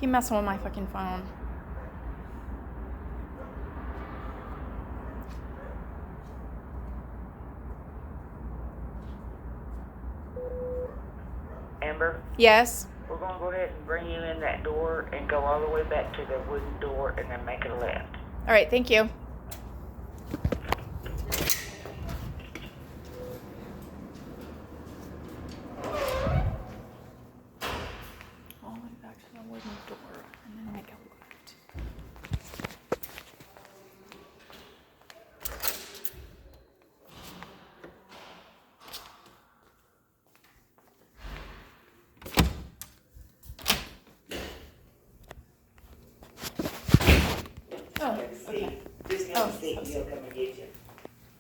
Keep messing with my fucking phone. Amber? Yes? We're going to go ahead and bring you in that door and go all the way back to the wooden door and then make a left. All right, thank you. All the way back to the wooden door and then make a left. Oh, okay. Just have a seat. He'll come and get you.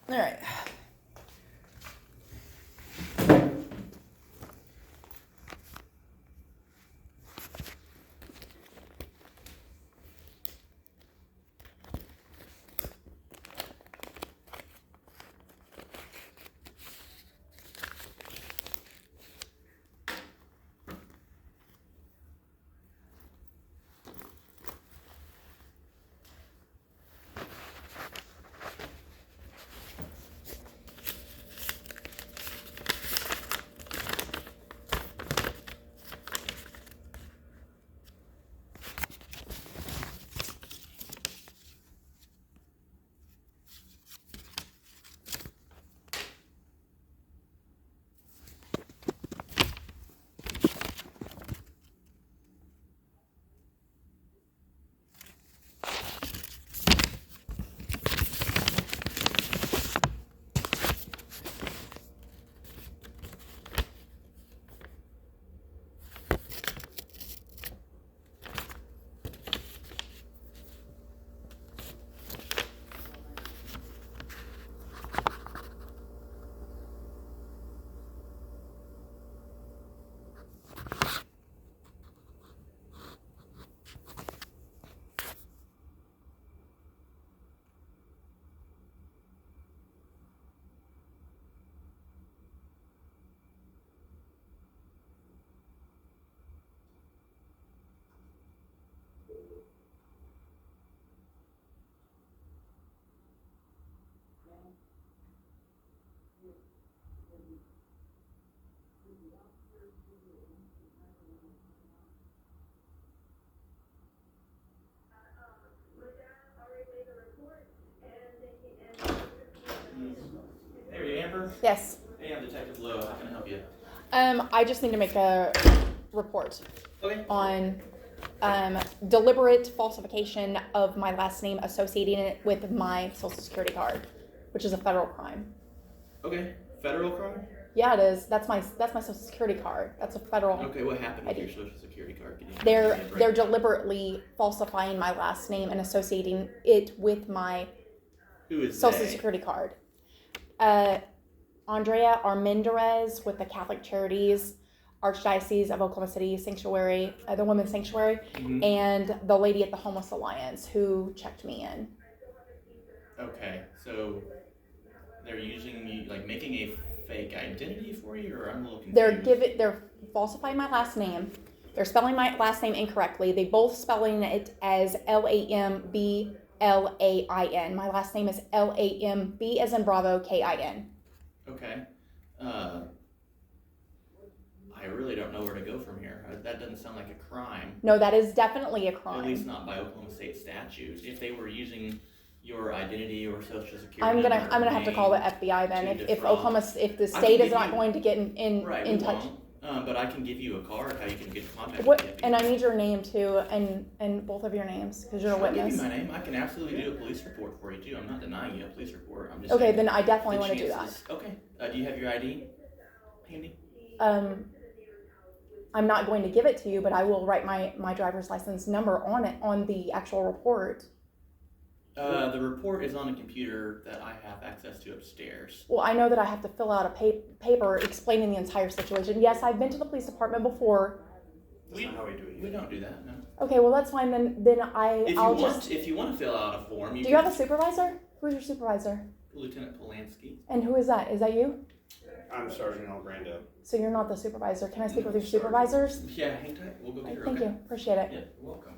All right. Hey, Amber. Yes. Hey, I'm Detective Lowe. How can I help you? I just need to make a report Okay. on deliberate falsification of my last name, associating it with my social security card, which is a federal crime. Okay. Federal crime? Yeah, it is. That's my social security card. That's a federal. Okay. What happened with ID. your social security card? Can you They're give me a they're breakdown? deliberately falsifying my last name and associating it with my Who is social they? security card. Andrea Armendariz with the Catholic Charities Archdiocese of Oklahoma City Sanctuary, the Women's Sanctuary, Mm-hmm. and the lady at the Homeless Alliance who checked me in. Okay. So they're using you, like making a fake identity for you, or I'm a little confused. They're falsifying my last name. They're spelling my last name incorrectly. They both spelling it as Lamblain. My last name is Lamb as in Bravo Kin. Okay. I really don't know where to go from here. That doesn't sound like a crime. No, that is definitely a At crime. least not by Oklahoma State statutes. If they were using your identity or social security I'm number gonna have to call the FBI then to if the I state can is give not you- going to get in we touch. won't. But I can give you a card how you can get in contact What? with the And I FBI. need your name too, and both of your names because you're a Sure, I'll give witness. you my name. I can absolutely do a police report for you too. I'm not denying you a police report. I'm just Okay, saying then I definitely the want to do that. chances- Okay. Do you have your ID handy? I'm not going to give it to you, but I will write my driver's license number on it on the actual report. The report is on a computer that I have access to upstairs. Well, I know that I have to fill out a paper explaining the entire situation. Yes, I've been to the police department before. We don't do that. No. Okay, well that's fine. Then If you want to fill out a form, Do you have a supervisor? Who's your supervisor? Lieutenant Polanski. And who is that? Is that you? I'm Sergeant Al Brando. So you're not the supervisor. Can I speak with your supervisors? Yeah, hang tight. We'll go get her. Thank okay? you. Appreciate it. Yeah, you're welcome.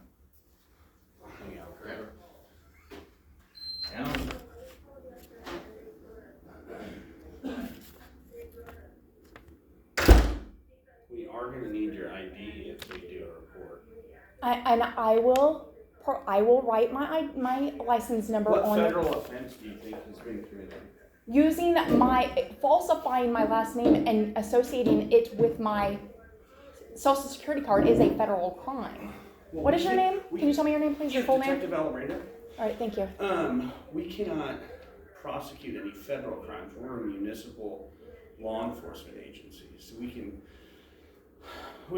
I'll hang out. Grab her. Down. We are going to need your ID if we do a report. I will write my license number What on federal offense do you think has been committed? using falsifying my last name and associating it with my social security card is a federal crime. Well, What is your name? Can you tell me your name, please? Your full name? Detective Al Brando. All right, thank you. We cannot prosecute any federal crimes. We're a municipal law enforcement agency, so we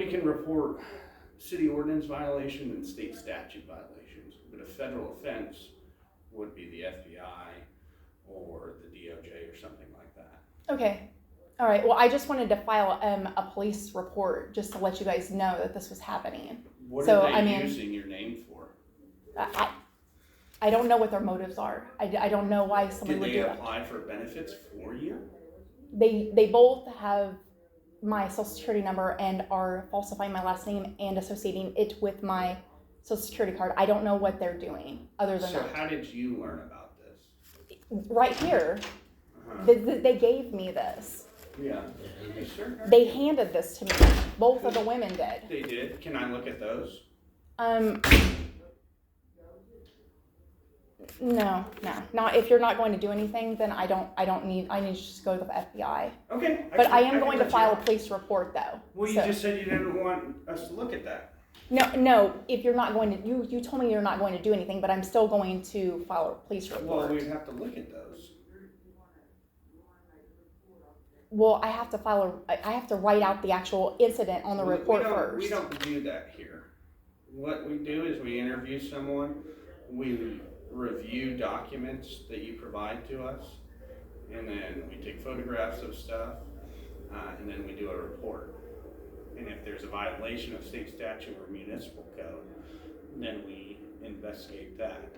can report city ordinance violation and state statute violations. But a federal offense would be the FBI or the DOJ or something like that. Okay. All right. Well, I just wanted to file a police report just to let you guys know that this was happening. What So, are they I mean- using your name for? I don't know what their motives are. I don't know why someone Did would they do it. apply for benefits for you? They both have my social security number and are falsifying my last name and associating it with my social security card. I don't know what they're doing other than So that. how did you learn about this? Right here, Uh-huh. they gave me this. Yeah. You sure? They handed this to me. Both of the women did. They did. Can I look at those? No. Not if you're not going to do anything, then I need to just go to the FBI. Okay. But I am can going to let you file a know. police report though. Well, you So- just said you didn't want us to look at that. No, if you're not going to, you told me you're not going to do anything, but I'm still going to file a police Well, report. we'd have to look at those. Well, I have to write out the actual incident on the report first. We don't do that here. What we do is we interview someone, we review documents that you provide to us, and then we take photographs of stuff, and then we do a report. And if there's a violation of state statute or municipal code, then we investigate that.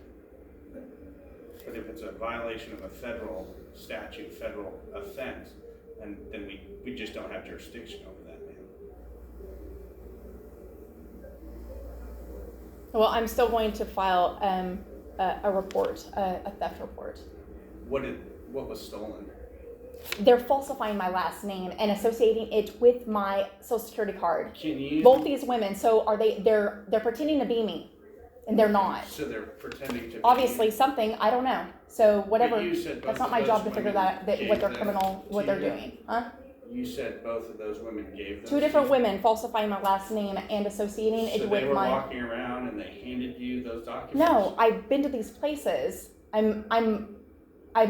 But if it's a violation of a federal statute, federal offense, then we just don't have jurisdiction over that, man. Well, I'm still going to file a report, a theft report. What was stolen? They're falsifying my last name and associating it with my social security card. Can you? Both these women. So they're pretending to be me, and they're not. So they're pretending to be. Obviously something, I don't know. So whatever. But you said That's both not my of job those to figure women that gave what they're them criminal, what to they're you? doing. Huh? You said both of those women gave those. Two different women falsifying my last name and associating So it they with were my. walking around and they handed you those documents? No, I've been to these places. I'm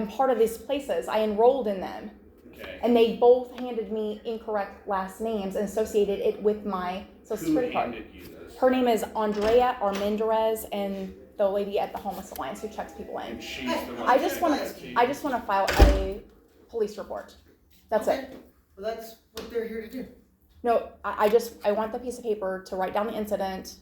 part of these places. I enrolled in them, Okay. and they both handed me incorrect last names and associated it with my social Who security card. handed you those? Her name is Andrea Armendariz, and the lady at the Homeless Alliance who checks people in. And she's the one. I that just want handed it to. you. I just want to file a police report. That's it. Well, that's what they're here to do. No, I want the piece of paper to write down the incident.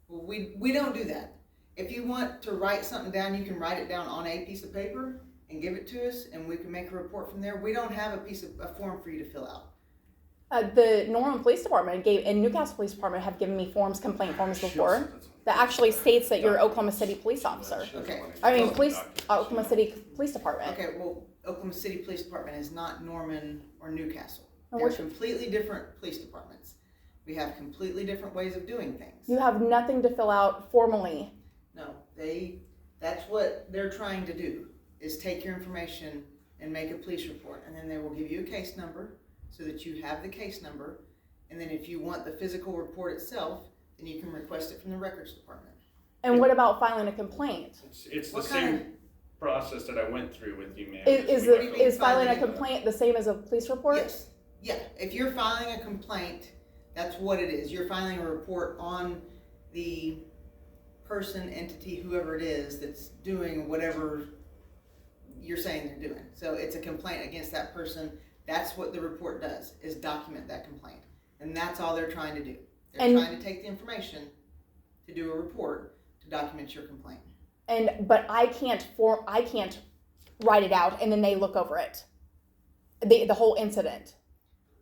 Well, we don't do that. If you want to write something down, you can write it down on a piece of paper and give it to us, and we can make a report from there. We don't have a form for you to fill out. The Norman Police Department and Newcastle Police Department have given me complaint forms before, that actually states that you're an Oklahoma City police officer. Okay. I mean, Oklahoma City Police Department. Okay, well, Oklahoma City Police Department is not Norman or Newcastle. And They're which- completely different police departments. We have completely different ways of doing things. You have nothing to fill out formally. No, that's what they're trying to do, is take your information and make a police report, and then they will give you a case number so that you have the case number, and then if you want the physical report itself, then you can request it from the records department. And what about filing a complaint? It's the What same kind process that I went through with you, man. Is filing a complaint the same as a police report? Yes, yeah, if you're filing a complaint, that's what it is. You're filing a report on the person, entity, whoever it is that's doing whatever you're saying they're doing. So it's a complaint against that person. That's what the report does, is document that complaint. And that's all they're trying to do. They're trying to take the information to do a report to document your complaint. But I can't write it out and then they look over it. the whole incident.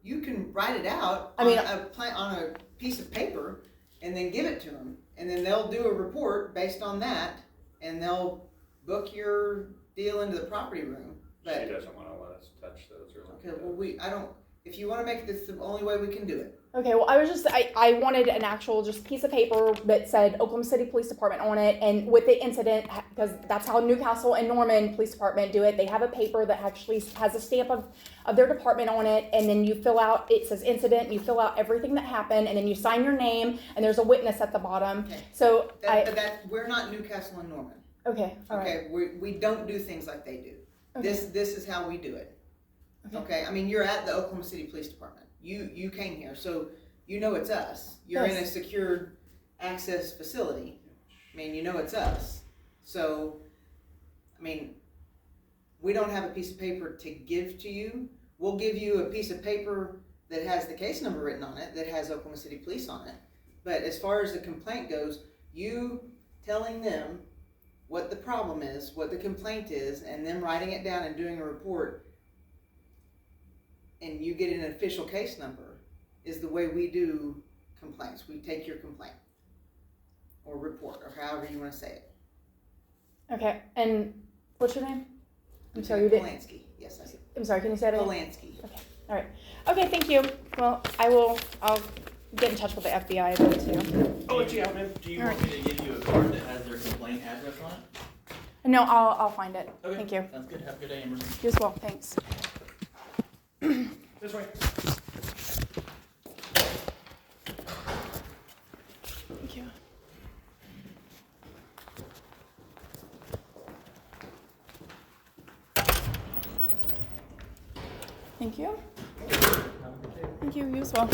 You can write it out I mean- on a piece of paper and then give it to them. And then they'll do a report based on that, and they'll book your deal into the property room. She But, doesn't wanna let us touch those or look okay, at well, those. if you wanna make this the only way we can do it. Okay, well, I wanted an actual just piece of paper that said Oklahoma City Police Department on it, and with the incident, because that's how Newcastle and Norman Police Department do it. They have a paper that actually has a stamp of their department on it, and then you fill out, it says incident, and you fill out everything that happened, and then you sign your name, and there's a witness at the bottom. Okay. So We're not Newcastle and Norman. okay, all right. Okay, we don't do things like they do. Okay. This is how we do it. Okay, I mean, you're at the Oklahoma City Police Department. You came here, so you know it's us. You're in a Yes. secured access facility. I mean, you know it's us. So, I mean, we don't have a piece of paper to give to you. We'll give you a piece of paper that has the case number written on it, that has Oklahoma City Police on it. But as far as the complaint goes, you telling them what the problem is, what the complaint is, and them writing it down and doing a report, and you get an official case number, is the way we do complaints. We take your complaint or report, or however you want to say it. Okay, and what's your name? I'm sorry, you didn't. Polanski. Yes, I said I'm sorry, can you say that again? Polanski. All right. Okay, thank you. Well, I'll get in touch with the FBI then too. I'll let you out, man. Do you want me to give you a card that has their complaint address on it? No, I'll find it. Okay. Thank you. Sounds good. Have a good day, Emerson. You as well. Thanks. This way. Thank you. Thank you. Thank you. You as well.